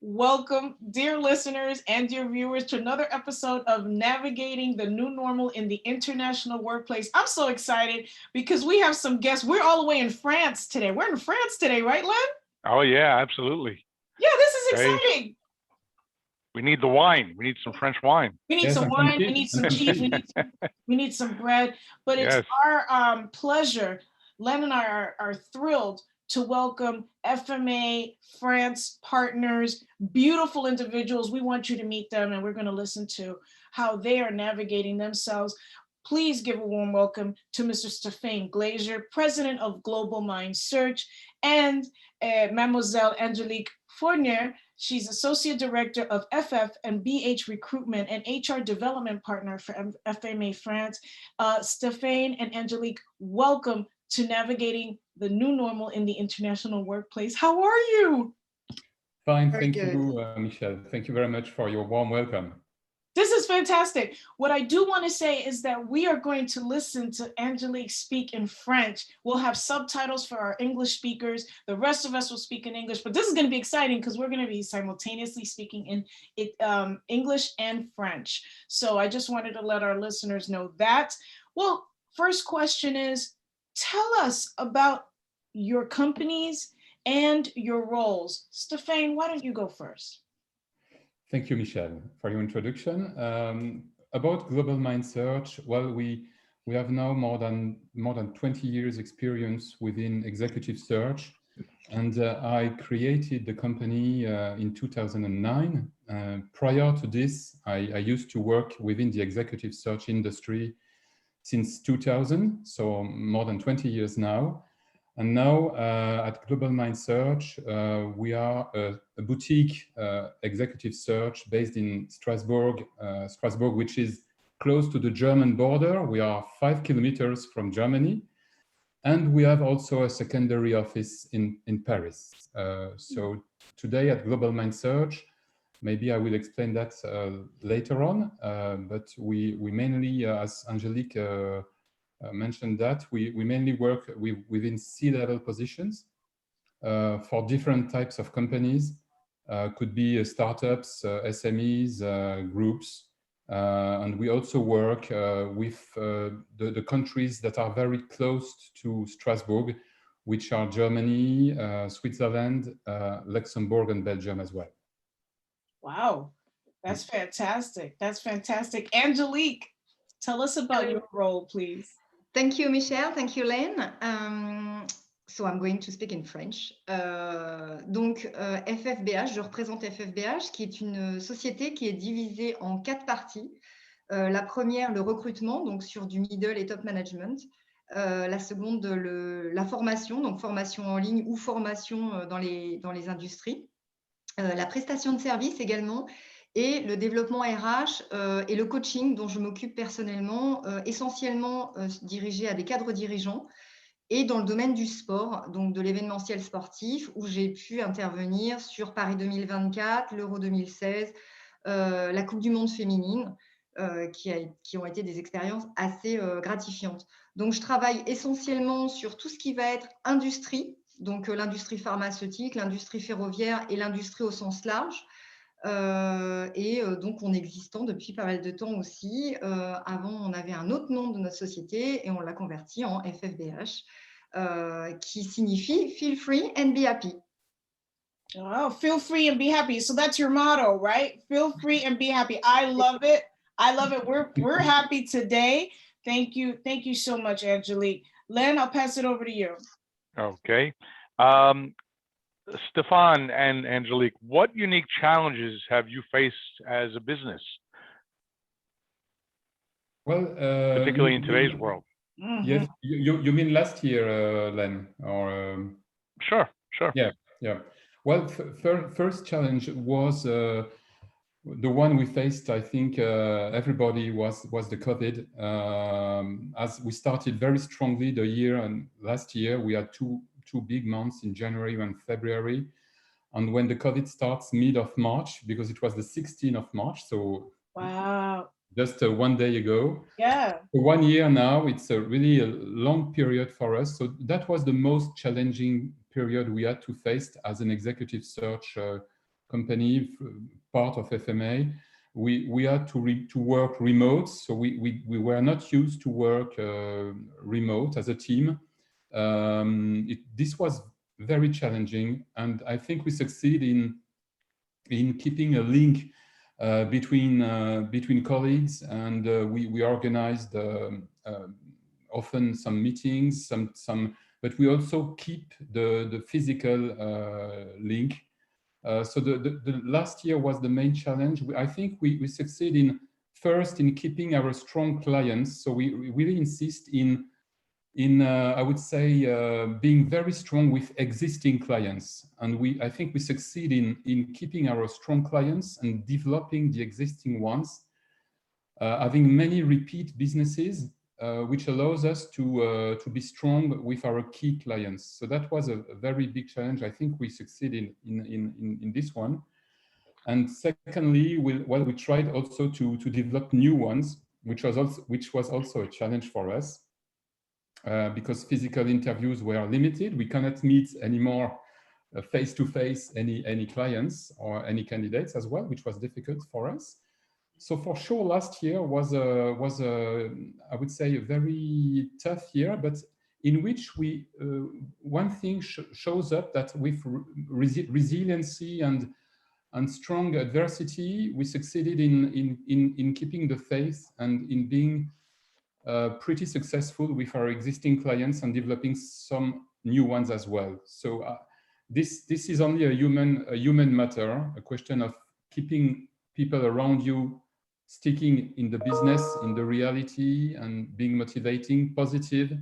welcome, dear listeners and dear viewers, to another episode of Navigating the New Normal in the International Workplace. I'm so excited because we have some guests. We're all the way in France today. We're in France today, right, Len? Oh, yeah, absolutely. Yeah, this is Great. exciting. We need the wine. We need some French wine. We need some wine, we need some cheese, we need some bread. But it's our pleasure. Len and I are thrilled to welcome FMA France partners, beautiful individuals. We want you to meet them, and we're going to listen to how they are navigating themselves. Please give a warm welcome to Mr. Stéphane Glaser, President of Global Mind Search, and Mademoiselle Angélique Fournier. She's Associate Director of FF and BH Recruitment and HR Development Partner for FMA France. Stéphane and Angélique, welcome to Navigating the New Normal in the International Workplace. How are you? Fine, thank you, Michelle. Thank you very much for your warm welcome. This is fantastic. What I do want to say is that we are going to listen to Angélique speak in French. We'll have subtitles for our English speakers. The rest of us will speak in English, but this is going to be exciting because we're going to be simultaneously speaking in English and French. So I just wanted to let our listeners know that. Well, first question is, tell us about your companies and your roles. Stéphane, why don't you go first? Thank you, Michelle, for your introduction. About Global Mind Search, well, we have now more than 20 years experience within executive search, and I created the company in 2009. Prior to this, I used to work within the executive search industry since 2000, so more than 20 years now. And now at Global Mind Search, we are a boutique executive search based in Strasbourg, which is close to the German border. We are 5 kilometers from Germany. And we have also a secondary office in Paris. So today at Global Mind Search, maybe I will explain that later on, but we mainly, as Angélique mentioned that, we mainly work within C-level positions for different types of companies. Could be startups, SMEs, groups. And we also work with the countries that are very close to Strasbourg, which are Germany, Switzerland, Luxembourg, and Belgium as well. Wow, that's fantastic. That's fantastic. Angélique, tell us about your role, please. Thank you, Michel. Thank you, Len. So I'm going to speak in French. Donc, FFBH, je représente FFBH, qui est une société qui est divisée en 4 parties. La première, le recrutement, donc sur du middle et top management. La seconde, la formation, donc formation en ligne ou formation dans les industries. La prestation de services également. Et le développement RH et le coaching dont je m'occupe personnellement, essentiellement dirigé à des cadres dirigeants et dans le domaine du sport, donc de l'événementiel sportif, où j'ai pu intervenir sur Paris 2024, l'Euro 2016, la Coupe du Monde féminine, qui ont été des expériences assez gratifiantes. Donc, je travaille essentiellement sur tout ce qui va être industrie, donc l'industrie pharmaceutique, l'industrie ferroviaire et l'industrie au sens large. Donc en existant depuis pas mal de temps aussi. Avant, on avait un autre nom de notre société et on l'a converti en FFBH, qui signifie Feel Free and Be Happy. Oh, feel free and be happy. So that's your motto, right? Feel free and be happy. I love it. I love it. We're happy today. Thank you. Thank you so much, Angélique. Len, I'll pass it over to you. Okay. Stéphane and Angélique, what unique challenges have you faced as a business? Well, particularly in today's world. Yes, you mean last year, Len? Or Sure. Yeah. Well, first challenge was the one we faced. I think everybody was the COVID. As we started very strongly the year, and last year we had two big months in January and February. And when the COVID starts mid of March, because it was the 16th of March, so wow, just 1 day ago. Yeah. 1 year now, it's a really long period for us. So that was the most challenging period we had to face as an executive search company, part of FMA, we had to work remote. So we were not used to work remote as a team. This was very challenging, and I think we succeed in keeping a link between colleagues, and we organized often some meetings, but we also keep the physical link. So the last year was the main challenge. I think we succeed in keeping our strong clients. So we really insist in I would say being very strong with existing clients, and I think we succeed in keeping our strong clients and developing the existing ones, having many repeat businesses, which allows us to be strong with our key clients. So that was a very big challenge. I think we succeeded in this one. And secondly, we tried also to develop new ones, which was also a challenge for us. Because physical interviews were limited. We cannot meet anymore face-to-face any clients or any candidates as well, which was difficult for us. So for sure, last year was I would say a very tough year, but in which one thing shows up, that with resiliency and strong adversity, we succeeded in keeping the faith and in being pretty successful with our existing clients and developing some new ones as well. So this is only a human matter, a question of keeping people around you sticking in the business, in the reality, and being motivating, positive,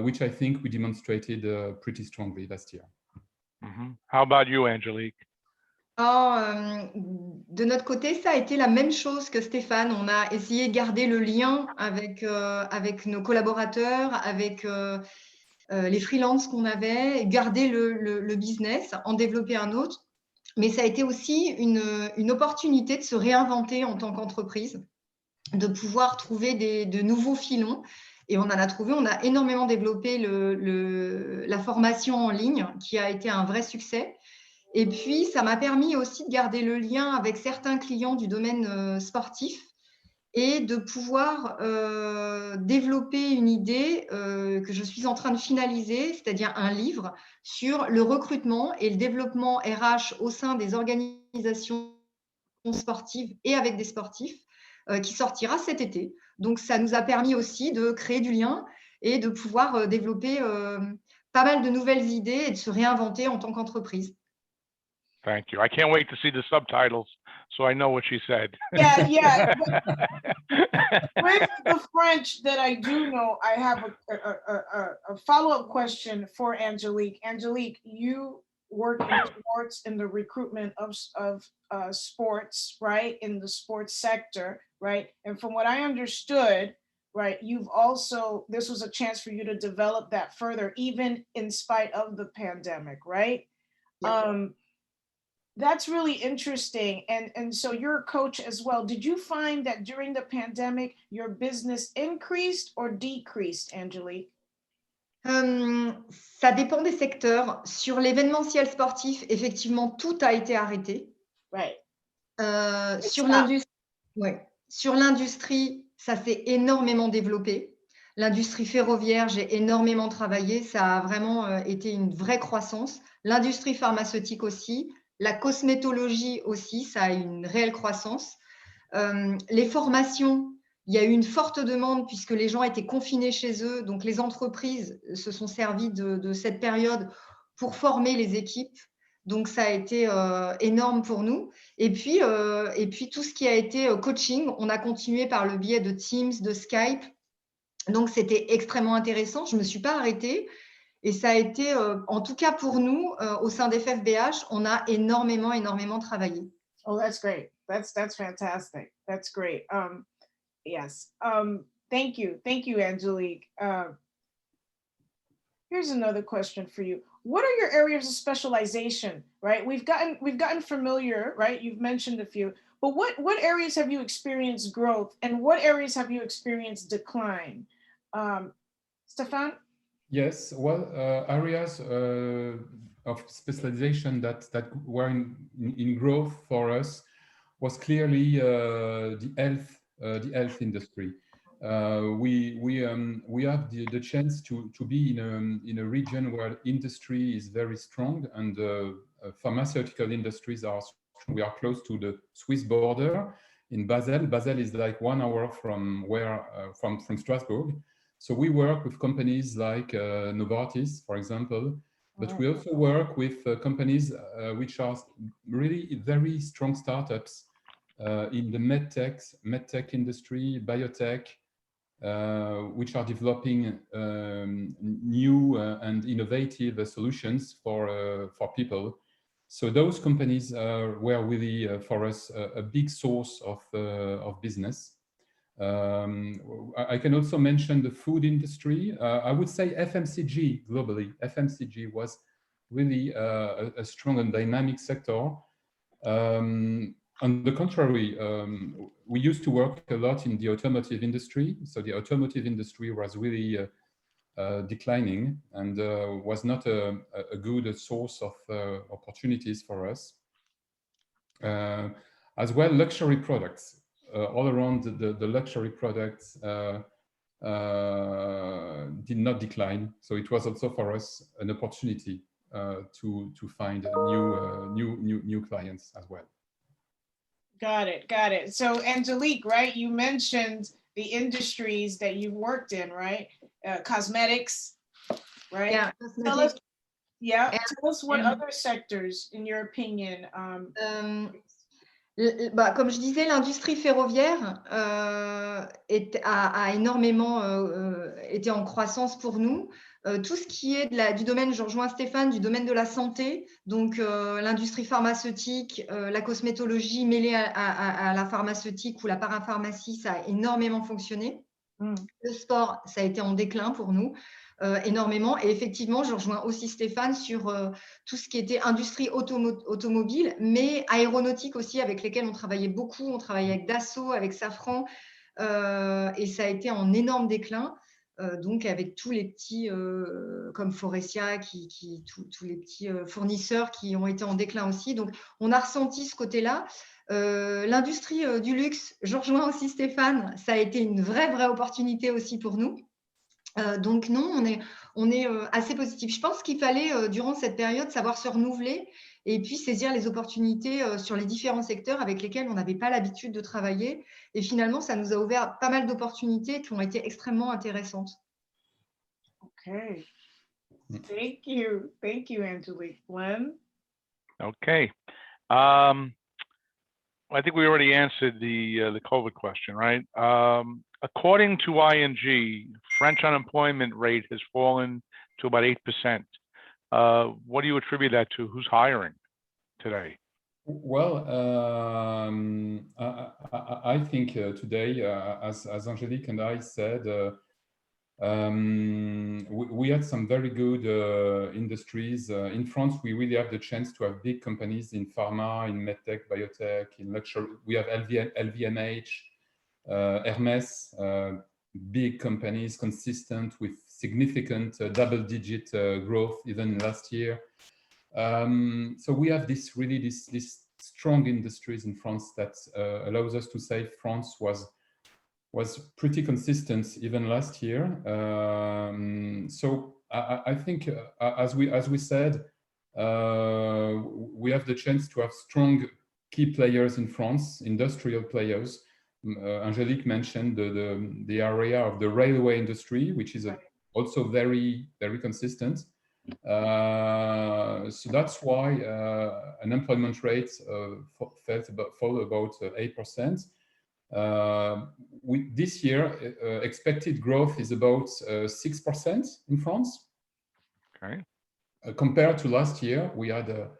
which I think we demonstrated pretty strongly last year. Mm-hmm. How about you, Angélique? De notre côté, ça a été la même chose que Stéphane. On a essayé de garder le lien avec nos collaborateurs, avec les freelances qu'on avait, garder le business, en développer un autre. Mais ça a été aussi une opportunité de se réinventer en tant qu'entreprise, de pouvoir trouver de nouveaux filons. Et on en a trouvé, on a énormément développé la formation en ligne, qui a été un vrai succès. Et puis, ça m'a permis aussi de garder le lien avec certains clients du domaine sportif et de pouvoir développer une idée que je suis en train de finaliser, c'est-à-dire un livre sur le recrutement et le développement RH au sein des organisations sportives et avec des sportifs, qui sortira cet été. Donc, ça nous a permis aussi de créer du lien et de pouvoir développer pas mal de nouvelles idées et de se réinventer en tant qu'entreprise. Thank you. I can't wait to see the subtitles so I know what she said. Yeah. With the French that I do know, I have a follow-up question for Angélique. Angélique, you work in sports, in the recruitment of sports, right? In the sports sector, right? And from what I understood, right, this was a chance for you to develop that further, even in spite of the pandemic, right? Yeah. That's really interesting. And so you're a coach as well. Did you find that during the pandemic, your business increased or decreased, Angélique? Ça dépend des secteurs. Sur l'événementiel sportif, effectivement, tout a été arrêté. Right. Sur l'industrie, ça s'est énormément développé. L'industrie ferroviaire, j'ai énormément travaillé. Ça a vraiment été une vraie croissance. L'industrie pharmaceutique aussi. La cosmétologie aussi, ça a une réelle croissance. Les formations, il y a eu une forte demande puisque les gens étaient confinés chez eux. Donc, les entreprises se sont servies de cette période pour former les équipes. Donc, ça a été énorme pour nous. Et puis, tout ce qui a été coaching, on a continué par le biais de Teams, de Skype. Donc, c'était extrêmement intéressant. Je ne me suis pas arrêtée. Et ça a été, en tout cas pour nous, au sein d'FFBH, on a énormément travaillé. Oh, that's great. That's fantastic. That's great. Yes. Thank you, Angélique. Here's another question for you. What are your areas of specialization? Right, we've gotten familiar. Right, you've mentioned a few, but what areas have you experienced growth, and what areas have you experienced decline? Stéphane? Yes, well, areas specialization that were in growth for us was clearly the health industry. We have the chance to be in a region where industry is very strong, and pharmaceutical industries are strong. We are close to the Swiss border in Basel. Basel is like 1 hour from from Strasbourg. So we work with companies like Novartis, for example, but we also work with companies which are really very strong startups in the medtech industry, biotech, which are developing new and innovative solutions for people. So those companies were really for us a big source of business. I can also mention the food industry. I would say FMCG globally. FMCG was really a strong and dynamic sector. On the contrary, we used to work a lot in the automotive industry. So the automotive industry was really declining and was not a good source of opportunities for us. As well, luxury products. All around the luxury products did not decline. So it was also for us an opportunity to find new clients as well. Got it. So Angélique, right? You mentioned the industries that you've worked in, right? Cosmetics, right? Yeah, Tell us, cosmetics. Tell us what other sectors, in your opinion. Comme je disais, l'industrie ferroviaire a énormément été en croissance pour nous. Tout ce qui est du domaine, je rejoins Stéphane, du domaine de la santé, donc l'industrie pharmaceutique, la cosmétologie mêlée à la pharmaceutique ou la parapharmacie, ça a énormément fonctionné. Le sport, ça a été en déclin pour nous. Énormément. Et effectivement, je rejoins aussi Stéphane sur tout ce qui était industrie automobile, mais aéronautique aussi, avec lesquels on travaillait beaucoup. On travaillait avec Dassault, avec Safran, et ça a été en énorme déclin. Donc, avec tous les petits, comme Forestia, tous les petits fournisseurs qui ont été en déclin aussi. Donc, on a ressenti ce côté-là. L'industrie du luxe, je rejoins aussi Stéphane, ça a été une vraie opportunité aussi pour nous. Donc non, on est assez positif. Je pense qu'il fallait, durant cette période, savoir se renouveler et puis saisir les opportunités sur les différents secteurs avec lesquels on n'avait pas l'habitude de travailler. Et finalement, ça nous a ouvert pas mal d'opportunités qui ont été extrêmement intéressantes. Okay. Thank you, Angélique. Glenn? Okay. I think we already answered the COVID question, right? According to ING, French unemployment rate has fallen to about 8%. What do you attribute that to? Who's hiring today? Well, I think today, as Angélique and I said, we had some very good industries. In France, we really have the chance to have big companies in pharma, in medtech, biotech, in luxury. We have LVMH, Hermes, big companies, consistent with significant double-digit growth even last year. So we have this strong industries in France that allows us to say France was pretty consistent even last year. So I think, as we said, we have the chance to have strong key players in France, industrial players. Angélique mentioned the area of the railway industry, which is also very consistent. So that's why unemployment rates fall about 8%. This year, expected growth is about 6% in France. Okay. Compared to last year, we had a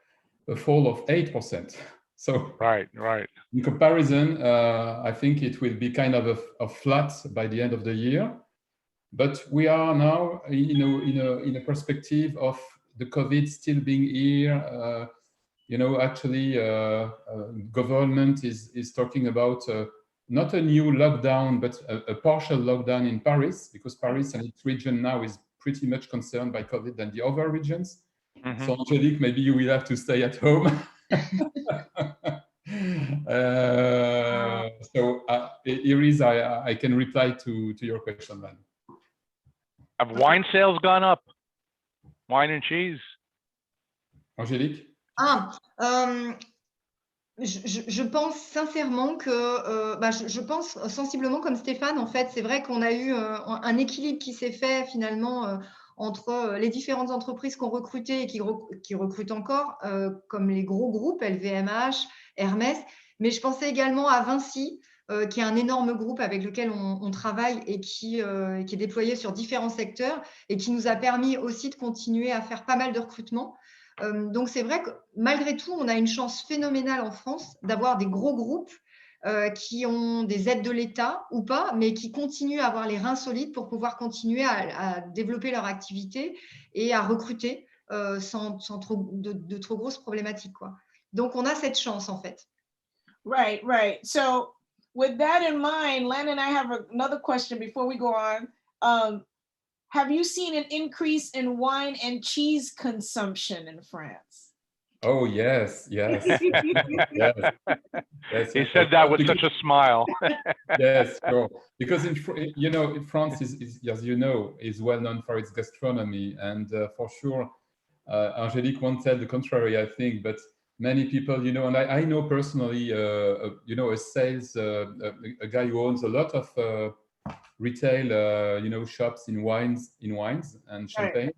fall of 8%. So right. In comparison, I think it will be kind of a flat by the end of the year. But we are now, in a perspective of the COVID still being here. Actually, government is talking about not a new lockdown, but a partial lockdown in Paris, because Paris and its region now is pretty much concerned by COVID than the other regions. So Angélique, maybe you will have to stay at home. Here is, I can reply to your question then. Have wine sales gone up? Wine and cheese? Angélique? Je pense sincèrement que, je pense sensiblement comme Stéphane, en fait, c'est vrai qu'on a eu un équilibre qui s'est fait finalement entre les différentes entreprises qu'on recrutait et qui recrutent encore, comme les gros groupes, LVMH, Hermès, mais je pensais également à Vinci, qui est un énorme groupe avec lequel on travaille et qui est déployé sur différents secteurs et qui nous a permis aussi de continuer à faire pas mal de recrutements. Donc, c'est vrai que malgré tout, on a une chance phénoménale en France d'avoir des gros groupes qui ont des aides de l'État ou pas, mais qui continuent à avoir les reins solides pour pouvoir continuer à développer leur activité et à recruter sans de trop grosses problématiques, quoi. Donc, on a cette chance, en fait. Right, right. So with that in mind, Len and I have another question before we go on. Have you seen an increase in wine and cheese consumption in France? Oh, yes, yes. Yes, He said that with such a smile. Yes, sure. Because France is, as you know, is well known for its gastronomy, and for sure, Angélique won't tell the contrary, I think, but many people, and I know personally, a sales, a guy who owns a lot of retail, shops in wines and champagne. Right.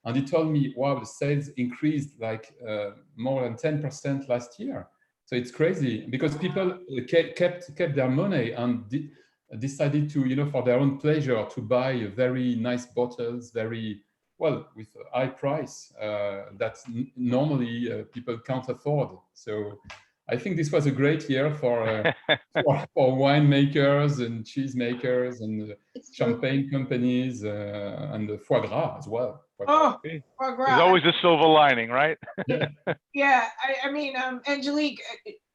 And he told me, wow, the sales increased like more than 10% last year. So it's crazy because people kept their money and decided to, for their own pleasure, to buy very nice bottles, very well, with a high price that normally people can't afford. So I think this was a great year for winemakers and cheese makers and champagne companies and foie gras as well. Foie gras. There's always a silver lining, right? Yeah, I mean, Angélique,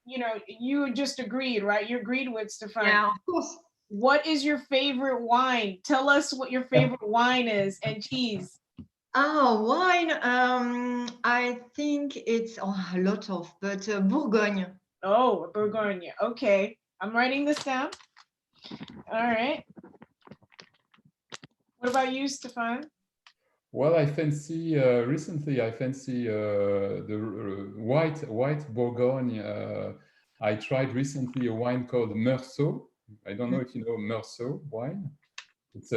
you just agreed, right? You agreed with Stéphane. Yeah, of course. What is your favorite wine? Tell us what your favorite wine is and cheese. Wine. I think it's a lot of, but Bourgogne. Oh, Bourgogne. Okay, I'm writing this down. All right. What about you, Stéphane? Well, I fancy recently. I fancy the white Bourgogne. I tried recently a wine called Meursault. I don't know if you know Meursault wine. It's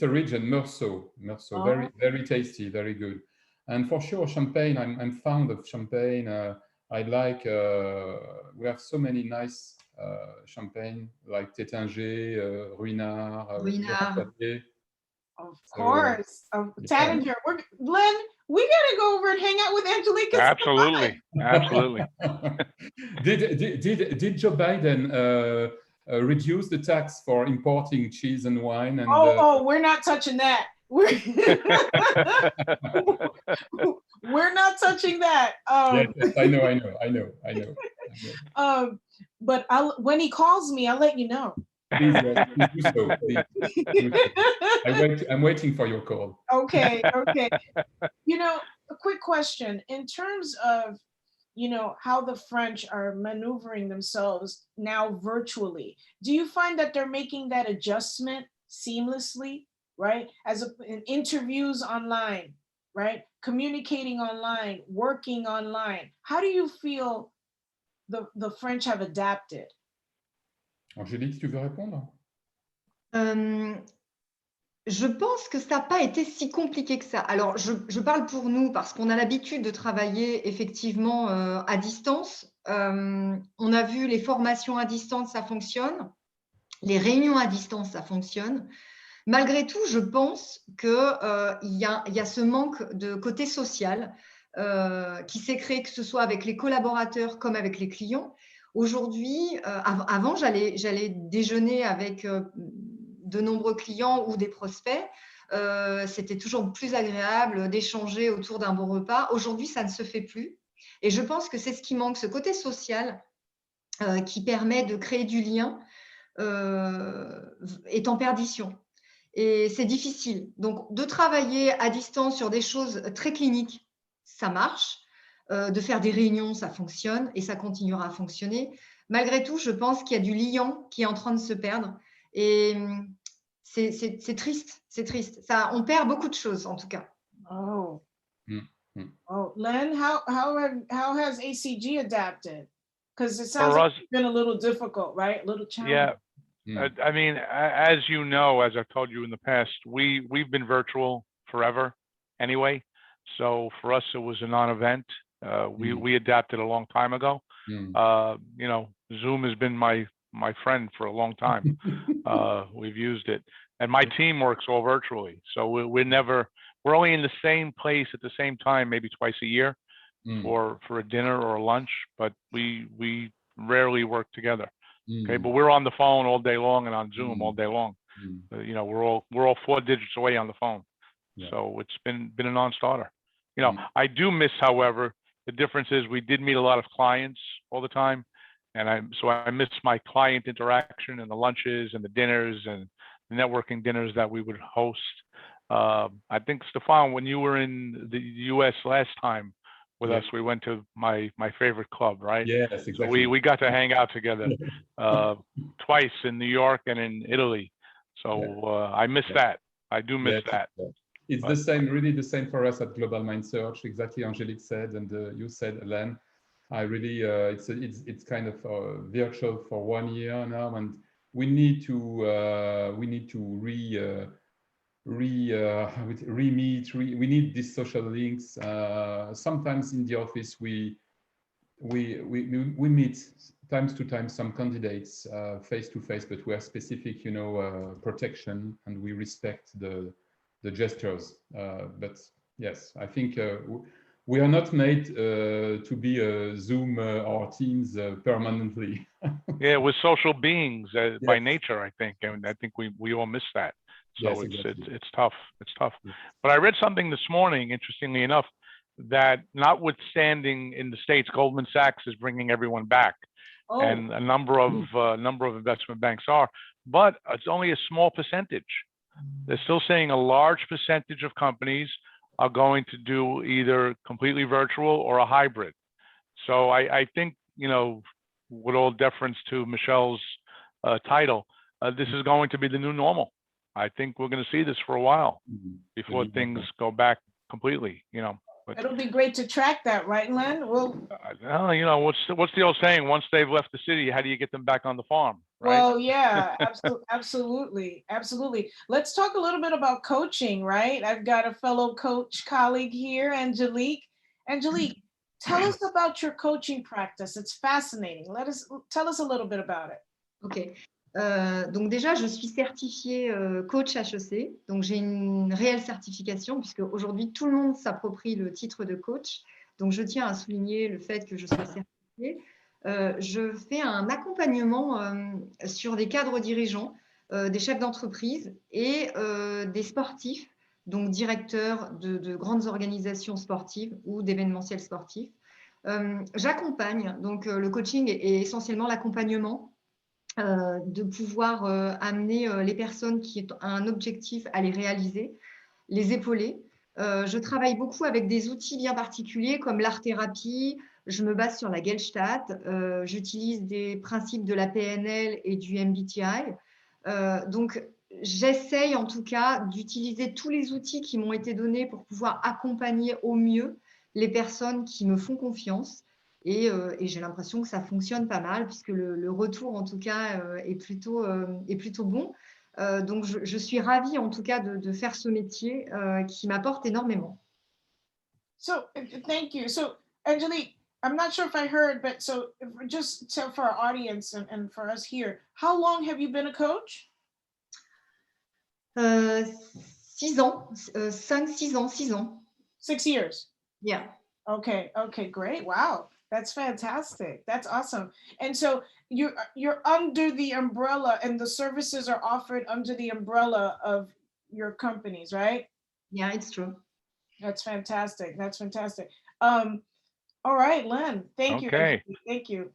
a region, Meursault. Oh. Very, very tasty, very good. And for sure, champagne. I'm fond of champagne. I like. We have so many nice champagne like Tétinger, Ruinart. Of course, Taninger. Glenn, we gotta go over and hang out with Angélique. Absolutely, absolutely. Did Joe Biden reduce the tax for importing cheese and wine? And we're not touching that. We're not touching that. Yes, I know. But when he calls me, I'll let you know. Please do so. I'm waiting for your call. Okay. A quick question. In terms of, how the French are maneuvering themselves now virtually, do you find that they're making that adjustment seamlessly, right? In interviews online, right? Communicating online, working online. How do you feel the French have adapted? Angélique, tu veux répondre? Je pense que ça n'a pas été si compliqué que ça. Alors, je parle pour nous parce qu'on a l'habitude de travailler effectivement à distance. On a vu les formations à distance, ça fonctionne. Les réunions à distance, ça fonctionne. Malgré tout, je pense qu'il y a ce manque de côté social qui s'est créé, que ce soit avec les collaborateurs comme avec les clients. Aujourd'hui, avant, j'allais déjeuner avec de nombreux clients ou des prospects. C'était toujours plus agréable d'échanger autour d'un bon repas. Aujourd'hui, ça ne se fait plus. Et je pense que c'est ce qui manque, ce côté social qui permet de créer du lien est en perdition. Et c'est difficile. Donc, de travailler à distance sur des choses très cliniques, ça marche. De faire des réunions, ça fonctionne et ça continuera à fonctionner. Malgré tout, je pense qu'il y a du liant qui est en train de se perdre. Et c'est triste, c'est triste. Ça, on perd beaucoup de choses, en tout cas. Oh. Mm, mm. Oh, Len, how has ACG adapted? Because it sounds For like us, it's been a little difficult, right? A little challenging. yeah. I mean, as you know, as I've told you in the past, we've been virtual forever anyway. So for us, it was a non-event. We adapted a long time ago. You know, Zoom has been my friend for a long time. We've used it, and my team works all virtually. So we're only in the same place at the same time, maybe twice a year for a dinner or a lunch, but we rarely work together. Okay, but we're on the phone all day long and on Zoom all day long. You know, we're all 4 digits away on the phone. Yeah. So it's been a non-starter. You know, I do miss, however, the difference is we did meet a lot of clients all the time, and I miss my client interaction and the lunches and the dinners and the networking dinners that we would host. I think, Stéphane, when you were in the US last time with us, we went to my favorite club, right? Yes, exactly. So we got to hang out together twice in New York and in Italy. So I miss that. I do miss that. It's the same, really the same for us at Global Mind Search. Exactly, Angélique said, and you said, Len. I really, it's kind of virtual for 1 year now, and we need to re-meet. We need these social links. Sometimes in the office we meet times to time some candidates face to face, but we have specific, you know, protection, and we respect the gestures. But yes, I think we are not made to be a Zoom or Teams permanently. Yeah, we're social beings by nature, I think, and I think we all miss that. So Yes, it's exactly. tough. It's tough. Yes. But I read something this morning, interestingly enough, that notwithstanding in the States, Goldman Sachs is bringing everyone back, and a number of investment banks are, but it's only a small percentage. They're still saying a large percentage of companies are going to do either completely virtual or a hybrid. So I think, you know, with all deference to Michelle's title, this is going to be the new normal. I think we're going to see this for a while before things go back completely, you know. But it'll be great to track that, right, Len? Well, you know, what's the old saying? Once they've left the city, how do you get them back on the farm? Right? Well, yeah, absolutely. Let's talk a little bit about coaching, right? I've got a fellow coach colleague here, Angélique. Angélique, tell us about your coaching practice. It's fascinating. Tell us a little bit about it. Ok. Donc déjà, je suis certifiée coach HEC. Donc j'ai une réelle certification puisque aujourd'hui tout le monde s'approprie le titre de coach. Donc je tiens à souligner le fait que je sois certifiée. Je fais un accompagnement sur des cadres dirigeants, des chefs d'entreprise et des sportifs, donc directeurs de grandes organisations sportives ou d'événementiels sportifs. J'accompagne, donc le coaching est essentiellement l'accompagnement, de pouvoir amener les personnes qui ont un objectif à les réaliser, les épauler. Je travaille beaucoup avec des outils bien particuliers comme l'art-thérapie. Je me base sur la Gestalt. J'utilise des principes de la PNL et du MBTI. Donc, j'essaye en tout cas d'utiliser tous les outils qui m'ont été donnés pour pouvoir accompagner au mieux les personnes qui me font confiance. Et j'ai l'impression que ça fonctionne pas mal puisque le retour en tout cas est plutôt bon. Donc je suis ravie en tout cas de faire ce métier qui m'apporte énormément. So thank you. So Angélique, I'm not sure if I heard, but so for our audience and for us here, how long have you been a coach? 6 ans, 5-6 ans, 6 ans. 6 years. Yeah. Okay, great. Wow. That's fantastic. That's awesome. And so you're under the umbrella, and the services are offered under the umbrella of your companies, right? Yeah, it's true. That's fantastic. All right, Len. Thank you. Okay. Thank you.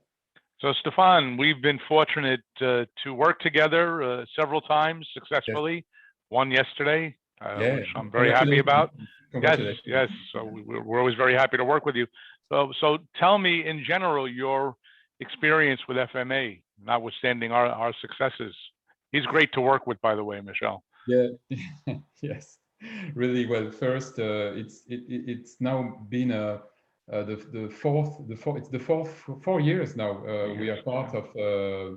So Stéphane, we've been fortunate to work together several times successfully. won yesterday, Yeah, which I'm very happy about. Yes, Congratulations. yes. So we're always very happy to work with you. So tell me in general your experience with FMA, notwithstanding our successes. He's great to work with, by the way, Michel. Yeah, yes, really well. First, it's now been the fourth 4 years now. We are part of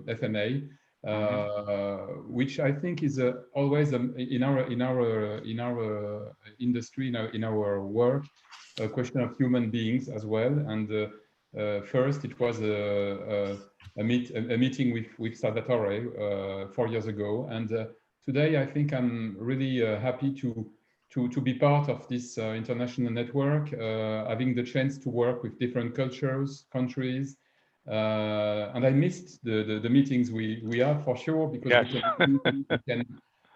FMA, which I think is always in our industry, in our work, a question of human beings as well. And first, it was a meeting with Salvatore 4 years ago, and today I think I'm really happy to be part of this international network, having the chance to work with different cultures, countries, and I missed the meetings we have for sure, because yes. we can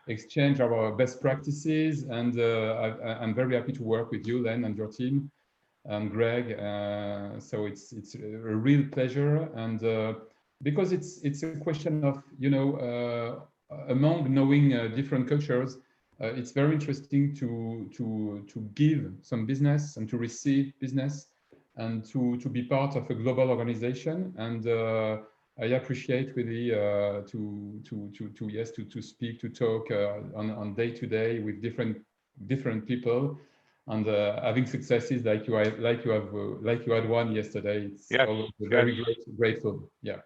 exchange our best practices, and I'm very happy to work with you, Len, and your team, and Greg. So it's a real pleasure, and because it's a question of, you know, among knowing different cultures, it's very interesting to give some business and to receive business, and to be part of a global organization. And I appreciate really to speak, to talk on day to day with different people, and having successes like you had one yesterday. It's always very grateful. Yeah.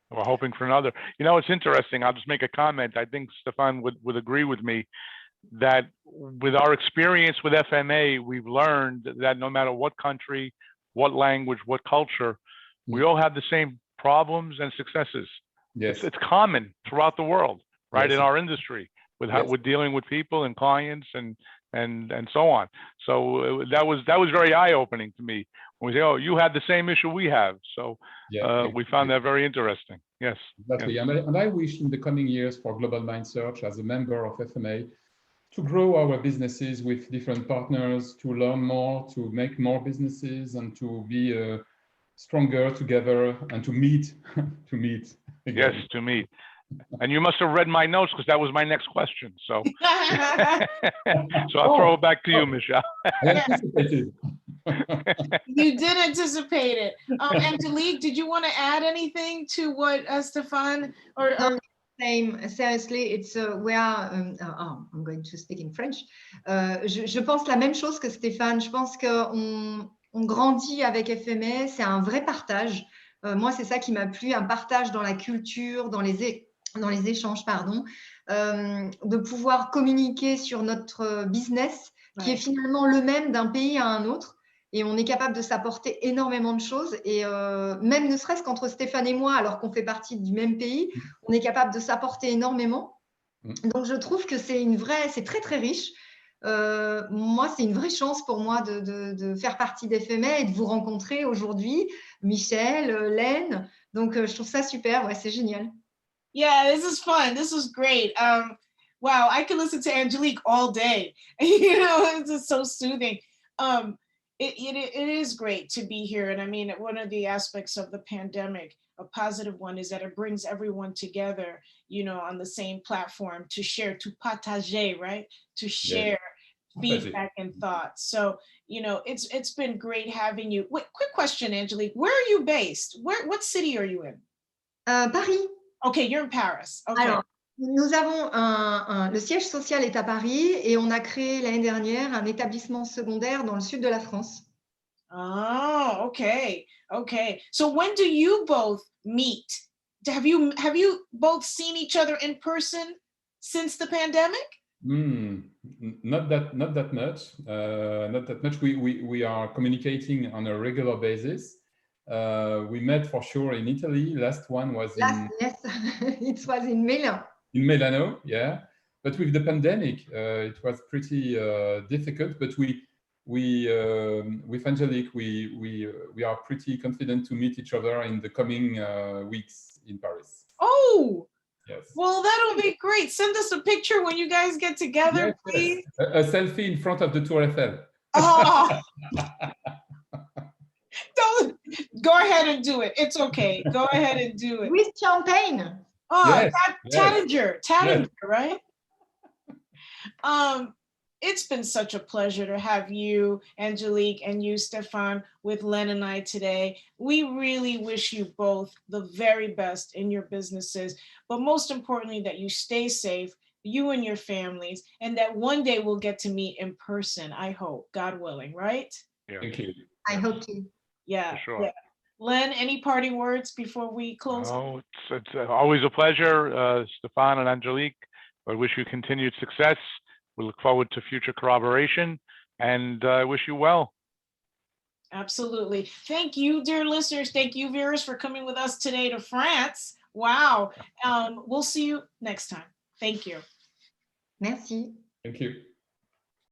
We're hoping for another. You know, it's interesting. I'll just make a comment. I think Stéphane would agree with me that with our experience with FMA, we've learned that no matter what country, what language, what culture, we all have the same problems and successes. Yes, it's common throughout the world, right? Yes. In our industry, with how with dealing with people and clients and so on. So that was very eye-opening to me when we say, "Oh, you had the same issue we have." So we found that very interesting. Yes, exactly. Yes. And I wish in the coming years for Global Mind Search, as a member of FMA, to grow our businesses with different partners, to learn more, to make more businesses, and to be stronger together, and to meet, to meet again. Yes, to meet. And you must have read my notes, because that was my next question. So, so I'll throw it back to you, Michel. You did anticipate it. Angélique, did you want to add anything to what Stéphane or Same. Seriously, it's we are. I'm going to speak in French. Je pense la même chose que Stéphane. Je pense qu'on grandit avec FMA. C'est un vrai partage. Moi, c'est ça qui m'a plu, un partage dans la culture, dans les échanges, pardon, de pouvoir communiquer sur notre business, qui est finalement le même d'un pays à un autre. Et on est capable de s'apporter énormément de choses. Et même ne serait-ce qu'entre Stéphane et moi, alors qu'on fait partie du même pays, on est capable de s'apporter énormément. Donc, je trouve que c'est très, très riche. Moi, c'est une vraie chance pour moi de faire partie d'FMA et de vous rencontrer aujourd'hui, Michel, Len. Donc, je trouve ça super. Ouais, c'est génial. Yeah, this is fun. This is great. Wow, I could listen to Angélique all day. You know, it's just so soothing. It is great to be here. And I mean, one of the aspects of the pandemic, a positive one, is that it brings everyone together, you know, on the same platform to share, to partager, right? To share feedback and thoughts. So, you know, it's been great having you. Wait, quick question, Angélique, where are you based? What city are you in? Paris. Okay, you're in Paris. Okay. Alors, nous avons le siège social est à Paris, et on a créé l'année dernière un établissement secondaire dans le sud de la France. Oh, okay. Okay. So when do you both meet? Have you both seen each other in person since the pandemic? Not that much. Not that much. We are communicating on a regular basis. We met for sure in Italy. Last one was yes, it was in Milan. In Milano, yeah. But with the pandemic, it was pretty difficult. But with Angélique, we are pretty confident to meet each other in the coming weeks in Paris. Oh, yes. Well, that'll be great. Send us a picture when you guys get together, yes, please. A selfie in front of the Tour Eiffel. Oh. Don't go ahead and do it. It's okay. Go ahead and do it. With champagne. Oh, yes, Taninger, yes. right? It's been such a pleasure to have you, Angélique, and you, Stéphane, with Len and I today. We really wish you both the very best in your businesses, but most importantly, that you stay safe, you and your families, and that one day we'll get to meet in person, I hope, God willing, right? Yeah. Thank you. I hope to. Yeah, For sure. yeah. Len, any parting words before we close? Oh, it's always a pleasure, Stéphane and Angélique. I wish you continued success. We look forward to future collaboration, and I wish you well. Absolutely. Thank you, dear listeners. Thank you, viewers, for coming with us today to France. Wow. We'll see you next time. Thank you. Merci. Thank you.